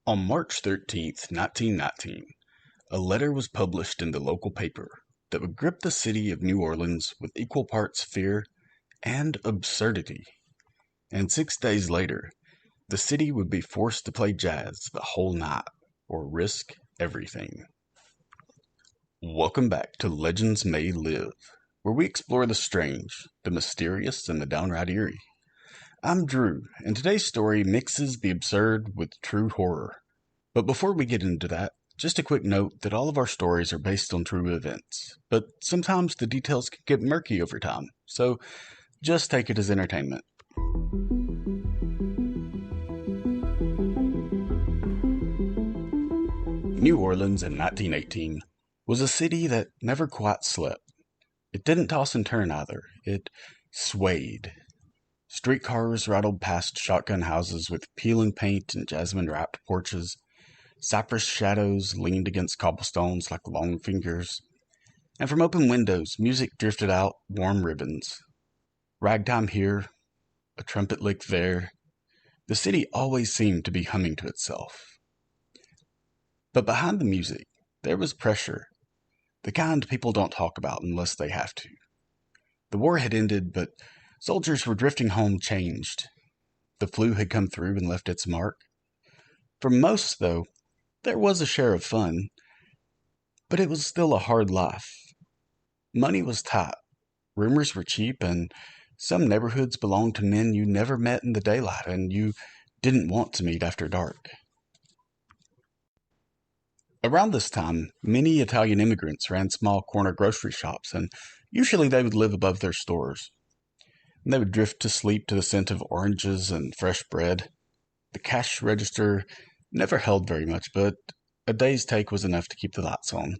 On March 13th, 1919, a letter was published in the local paper that would grip the city of New Orleans with equal parts fear and absurdity. And 6 days later, the city would be forced to play jazz the whole night or risk everything. Welcome back to Legends May Live, where we explore the strange, the mysterious, and the downright eerie. I'm Drew, and today's story mixes the absurd with true horror. But before we get into that, just a quick note that all of our stories are based on true events, but sometimes the details can get murky over time, so just take it as entertainment. New Orleans in 1918 was a city that never quite slept. It didn't toss and turn either, it swayed. Streetcars rattled past shotgun houses with peeling paint and jasmine-wrapped porches. Cypress shadows leaned against cobblestones like long fingers, and from open windows music drifted out warm ribbons. Ragtime here, a trumpet lick there. The city always seemed to be humming to itself. But behind the music, there was pressure, the kind people don't talk about unless they have to. The war had ended, but soldiers were drifting home changed. The flu had come through and left its mark. For most, though, there was a share of fun, but it was still a hard life. Money was tight, rumors were cheap, and some neighborhoods belonged to men you never met in the daylight and you didn't want to meet after dark. Around this time, many Italian immigrants ran small corner grocery shops, and usually they would live above their stores. They would drift to sleep to the scent of oranges and fresh bread. The cash register never held very much, but a day's take was enough to keep the lights on.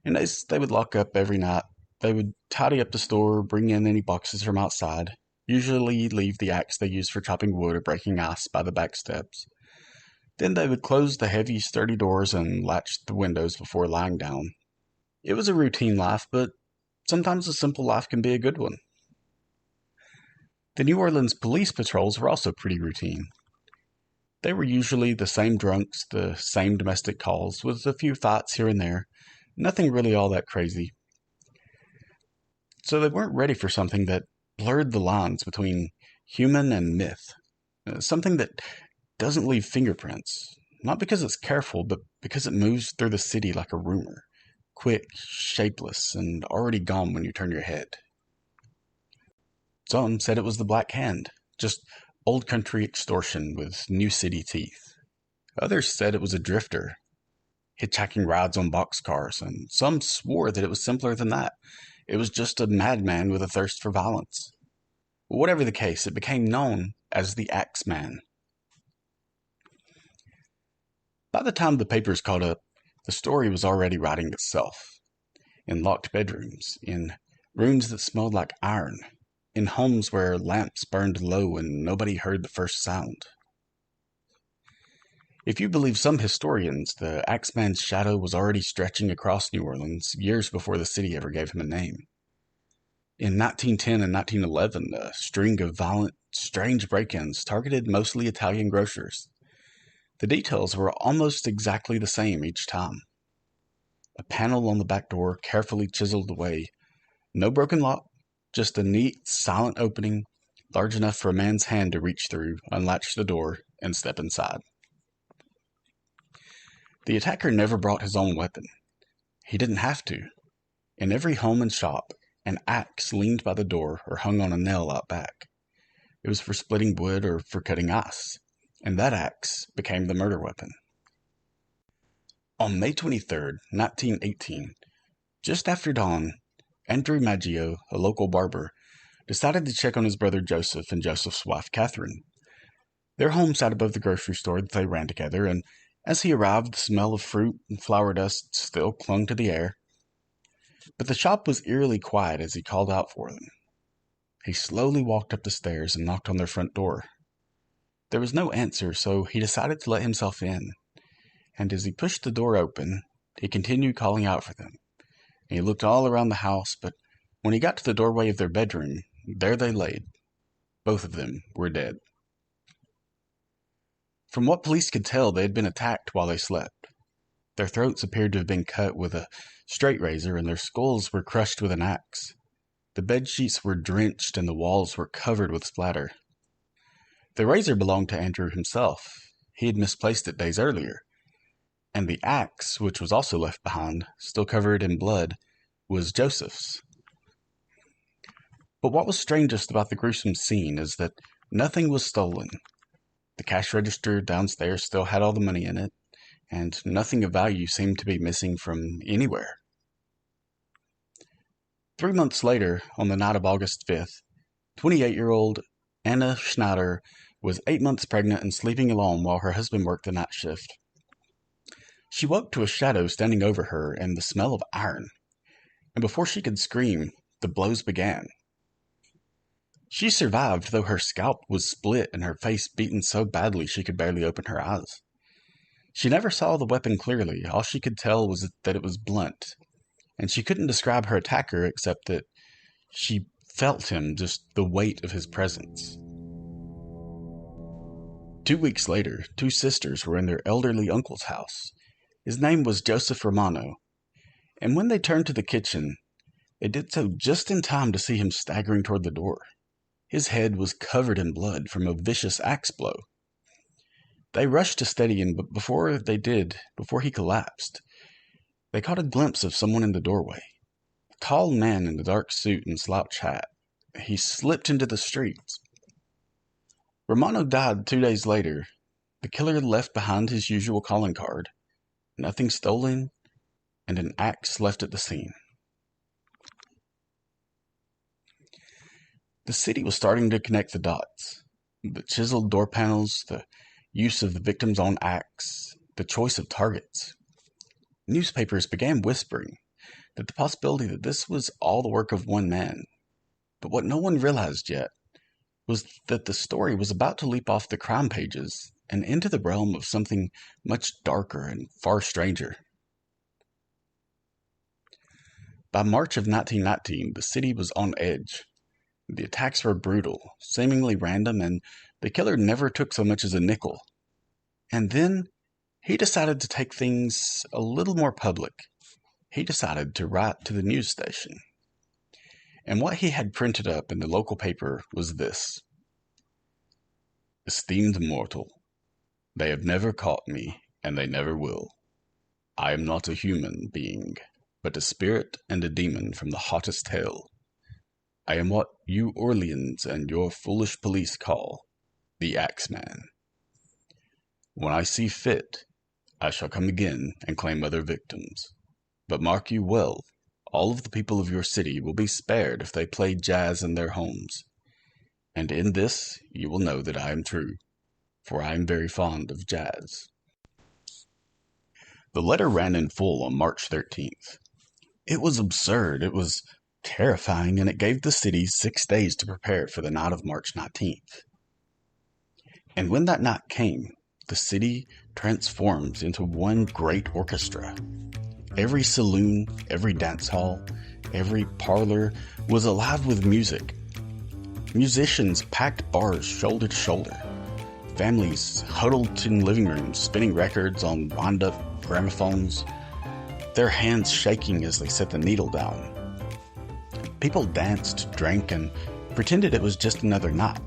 And as they would lock up every night, they would tidy up the store, bring in any boxes from outside, usually leave the axe they used for chopping wood or breaking ice by the back steps. Then they would close the heavy, sturdy doors and latch the windows before lying down. It was a routine life, but sometimes a simple life can be a good one. The New Orleans police patrols were also pretty routine. They were usually the same drunks, the same domestic calls, with a few fights here and there. Nothing really all that crazy. So they weren't ready for something that blurred the lines between human and myth. Something that doesn't leave fingerprints. Not because it's careful, but because it moves through the city like a rumor. Quick, shapeless, and already gone when you turn your head. Some said it was the Black Hand, just old country extortion with new city teeth. Others said it was a drifter, hitchhiking rides on boxcars, and some swore that it was simpler than that. It was just a madman with a thirst for violence. Whatever the case, it became known as the Axeman. By the time the papers caught up, the story was already writing itself. In locked bedrooms, in rooms that smelled like iron, in homes where lamps burned low and nobody heard the first sound. If you believe some historians, the Axeman's shadow was already stretching across New Orleans years before the city ever gave him a name. In 1910 and 1911, a string of violent, strange break-ins targeted mostly Italian grocers. The details were almost exactly the same each time. A panel on the back door carefully chiseled away. No broken lock, just a neat, silent opening, large enough for a man's hand to reach through, unlatch the door, and step inside. The attacker never brought his own weapon. He didn't have to. In every home and shop, an axe leaned by the door or hung on a nail out back. It was for splitting wood or for cutting ice, and that axe became the murder weapon. On May 23rd, 1918, just after dawn, Andrew Maggio, a local barber, decided to check on his brother Joseph and Joseph's wife Catherine. Their home sat above the grocery store that they ran together, and as he arrived, the smell of fruit and flour dust still clung to the air. But the shop was eerily quiet as he called out for them. He slowly walked up the stairs and knocked on their front door. There was no answer, so he decided to let himself in. And as he pushed the door open, he continued calling out for them. He looked all around the house, but when he got to the doorway of their bedroom, there they laid. Both of them were dead. From what police could tell, they had been attacked while they slept. Their throats appeared to have been cut with a straight razor, and their skulls were crushed with an axe. The bed sheets were drenched, and the walls were covered with splatter. The razor belonged to Andrew himself. He had misplaced it days earlier. And the axe, which was also left behind, still covered in blood, was Joseph's. But what was strangest about the gruesome scene is that nothing was stolen. The cash register downstairs still had all the money in it, and nothing of value seemed to be missing from anywhere. 3 months later, on the night of August 5th, 28-year-old Anna Schneider was 8 months pregnant and sleeping alone while her husband worked the night shift. She woke to a shadow standing over her and the smell of iron, and before she could scream, the blows began. She survived, though her scalp was split and her face beaten so badly she could barely open her eyes. She never saw the weapon clearly. All she could tell was that it was blunt, and she couldn't describe her attacker except that she felt him, just the weight of his presence. 2 weeks later, 2 sisters were in their elderly uncle's house. His name was Joseph Romano, and when they turned to the kitchen, they did so just in time to see him staggering toward the door. His head was covered in blood from a vicious axe blow. They rushed to steady him, but before he collapsed, they caught a glimpse of someone in the doorway. A tall man in a dark suit and slouch hat. He slipped into the streets. Romano died 2 days later. The killer left behind his usual calling card, nothing stolen, and an axe left at the scene. The city was starting to connect the dots. The chiseled door panels, the use of the victim's own axe, the choice of targets. Newspapers began whispering that the possibility that this was all the work of one man. But what no one realized yet was that the story was about to leap off the crime pages and into the realm of something much darker and far stranger. By March of 1919, the city was on edge. The attacks were brutal, seemingly random, and the killer never took so much as a nickel. And then he decided to take things a little more public. He decided to write to the news station. And what he had printed up in the local paper was this: "Esteemed mortal, they have never caught me, and they never will. I am not a human being, but a spirit and a demon from the hottest hell. I am what you Orleans and your foolish police call the Axeman. When I see fit, I shall come again and claim other victims. But mark you well, all of the people of your city will be spared if they play jazz in their homes. And in this you will know that I am true, for I am very fond of jazz." The letter ran in full on March 13th. It was absurd, it was terrifying, and it gave the city 6 days to prepare for the night of March 19th. And when that night came, the city transformed into one great orchestra. Every saloon, every dance hall, every parlor was alive with music. Musicians packed bars shoulder to shoulder. Families huddled in living rooms, spinning records on wind-up gramophones, their hands shaking as they set the needle down. People danced, drank, and pretended it was just another night.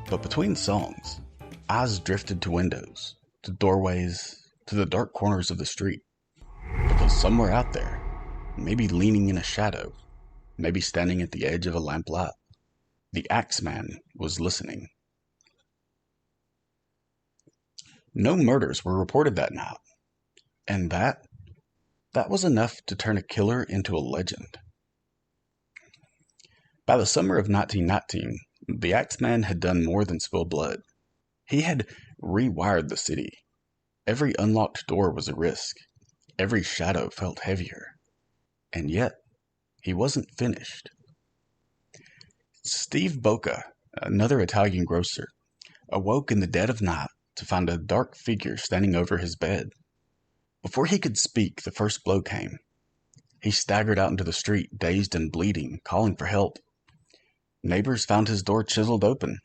But between songs, eyes drifted to windows, to doorways, to the dark corners of the street. Because somewhere out there, maybe leaning in a shadow, maybe standing at the edge of a lamplight, the Axeman was listening. No murders were reported that night, and that was enough to turn a killer into a legend. By the summer of 1919, the Axeman had done more than spill blood. He had rewired the city. Every unlocked door was a risk. Every shadow felt heavier. And yet, he wasn't finished. Steve Bocca, another Italian grocer, awoke in the dead of night to find a dark figure standing over his bed. Before he could speak, the first blow came. He staggered out into the street, dazed and bleeding, calling for help. Neighbors found his door chiseled open.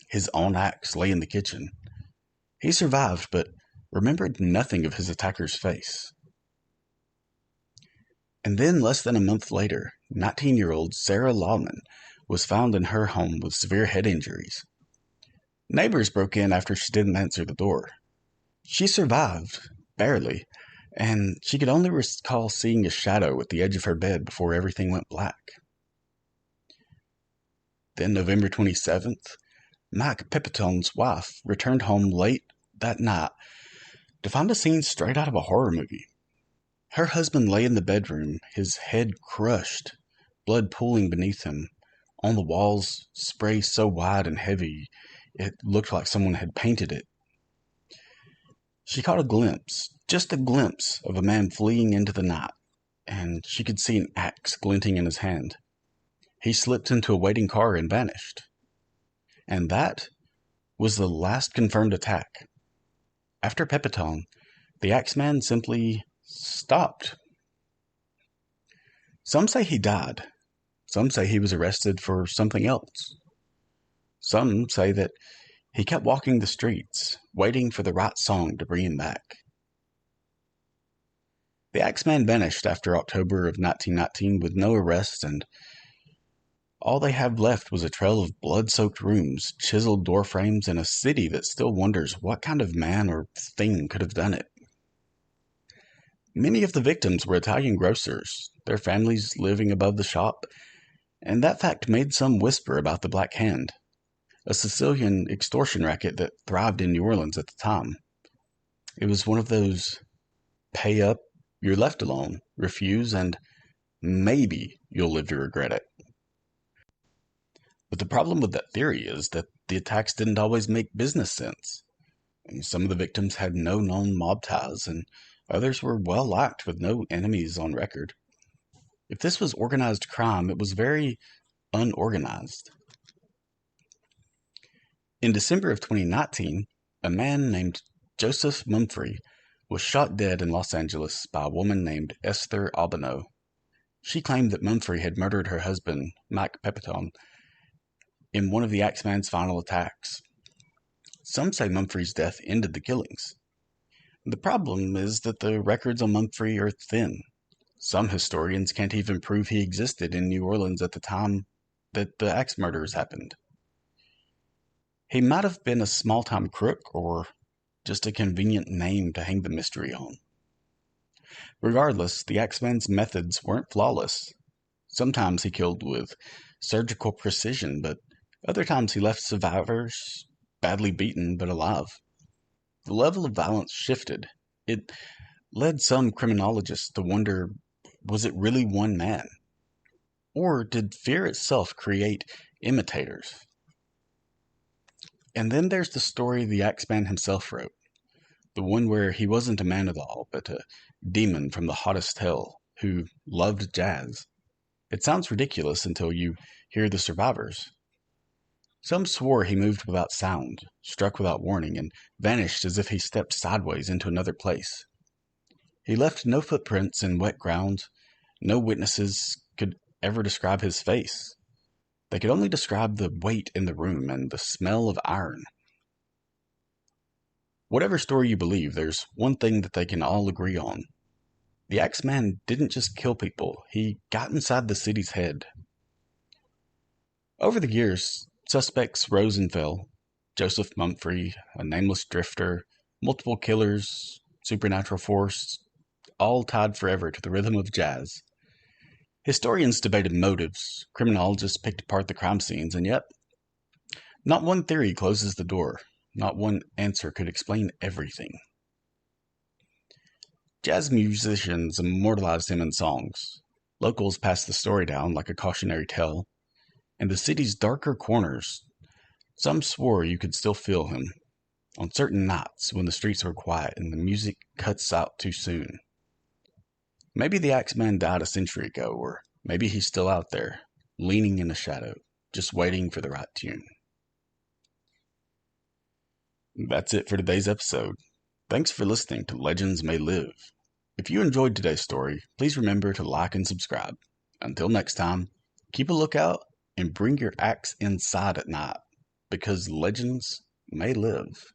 His own axe lay in the kitchen. He survived, but remembered nothing of his attacker's face. And then, less than a month later, 19-year-old Sarah Lawman was found in her home with severe head injuries. Neighbors broke in after she didn't answer the door. She survived, barely, and she could only recall seeing a shadow at the edge of her bed before everything went black. Then, November 27th, Mac Pepitone's wife returned home late that night to find a scene straight out of a horror movie. Her husband lay in the bedroom, his head crushed, blood pooling beneath him. On the walls, spray so wide and heavy, it looked like someone had painted it. She caught a glimpse, just a glimpse, of a man fleeing into the night, and she could see an axe glinting in his hand. He slipped into a waiting car and vanished. And that was the last confirmed attack. After Pepitone, the Axeman simply stopped. Some say he died. Some say he was arrested for something else. Some say that he kept walking the streets, waiting for the right song to bring him back. The Axeman vanished after October of 1919 with no arrests, and all they have left was a trail of blood-soaked rooms, chiseled door frames, and a city that still wonders what kind of man or thing could have done it. Many of the victims were Italian grocers, their families living above the shop, and that fact made some whisper about the Black Hand, a Sicilian extortion racket that thrived in New Orleans at the time. It was one of those pay up, you're left alone, refuse, and maybe you'll live to regret it. But the problem with that theory is that the attacks didn't always make business sense. Some of the victims had no known mob ties, and others were well liked with no enemies on record. If this was organized crime, it was very unorganized. In December of 2019, a man named Joseph Mumphrey was shot dead in Los Angeles by a woman named Esther Albano. She claimed that Mumphrey had murdered her husband, Mac Pepitone, in one of the Axeman's final attacks. Some say Mumphrey's death ended the killings. The problem is that the records on Mumphrey are thin. Some historians can't even prove he existed in New Orleans at the time that the axe murders happened. He might have been a small-time crook or just a convenient name to hang the mystery on. Regardless, the Axeman's methods weren't flawless. Sometimes he killed with surgical precision, but other times he left survivors badly beaten but alive. The level of violence shifted. It led some criminologists to wonder, was it really one man? Or did fear itself create imitators? And then there's the story the Axeman himself wrote, the one where he wasn't a man at all, but a demon from the hottest hell who loved jazz. It sounds ridiculous until you hear the survivors. Some swore he moved without sound, struck without warning, and vanished as if he stepped sideways into another place. He left no footprints in wet ground. No witnesses could ever describe his face. They could only describe the weight in the room and the smell of iron. Whatever story you believe, there's one thing that they can all agree on. The Axeman didn't just kill people, he got inside the city's head. Over the years, suspects rose and fell. Joseph Mumphrey, a nameless drifter, multiple killers, supernatural force, all tied forever to the rhythm of jazz. Historians debated motives, criminologists picked apart the crime scenes, and yet, not one theory closes the door. Not one answer could explain everything. Jazz musicians immortalized him in songs. Locals passed the story down like a cautionary tale. In the city's darker corners, some swore you could still feel him on certain nights when the streets were quiet and the music cuts out too soon. Maybe the Axeman died a century ago, or maybe he's still out there, leaning in the shadow, just waiting for the right tune. That's it for today's episode. Thanks for listening to Legends May Live. If you enjoyed today's story, please remember to like and subscribe. Until next time, keep a lookout and bring your axe inside at night, because legends may live.